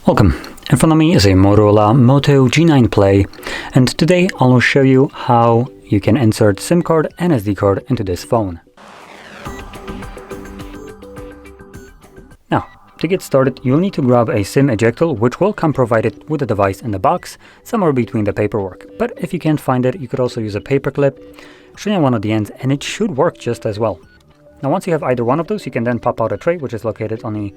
Welcome. In front of me is a Motorola Moto G9 Play, and today I'll show you how you can insert SIM card and SD card into this phone. Now, to get started, you'll need to grab a SIM ejector, which will come provided with the device in the box, somewhere between the paperwork. But if you can't find it, you could also use a paper clip, showing on one of the ends, and it should work just as well. Now, once you have either one of those, you can then pop out a tray, which is located on the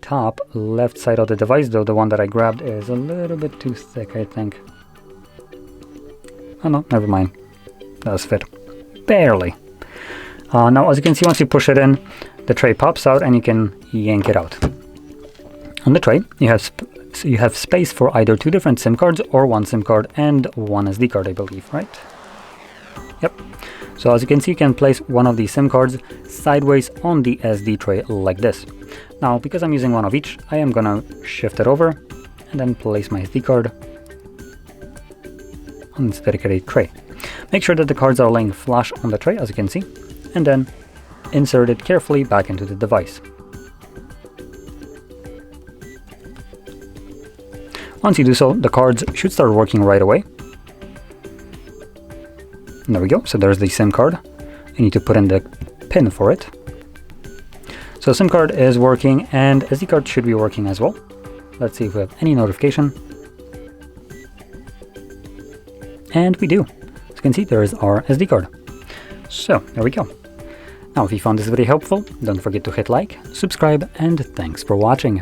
top left side of the device, though the one that I grabbed is a little bit too thick, I think. Oh no, never mind. That does fit. Barely. Now, as you can see, once you push it in, the tray pops out and you can yank it out. On the tray, you have space for either two different SIM cards or one SIM card and one SD card, I believe, right? Yep. So as you can see, you can place one of these SIM cards sideways on the SD tray like this. Now, because I'm using one of each, I am gonna shift it over and then place my SD card on this dedicated tray. Make sure that the cards are laying flush on the tray, as you can see, and then insert it carefully back into the device. Once you do so, the cards should start working right away. And there we go, so there's the SIM card. You need to put in the pin for it. So SIM card is working and SD card should be working as well. Let's see if we have any notification. And we do. As you can see, there is our SD card. So there we go. Now, if you found this video helpful, don't forget to hit like, subscribe, and thanks for watching.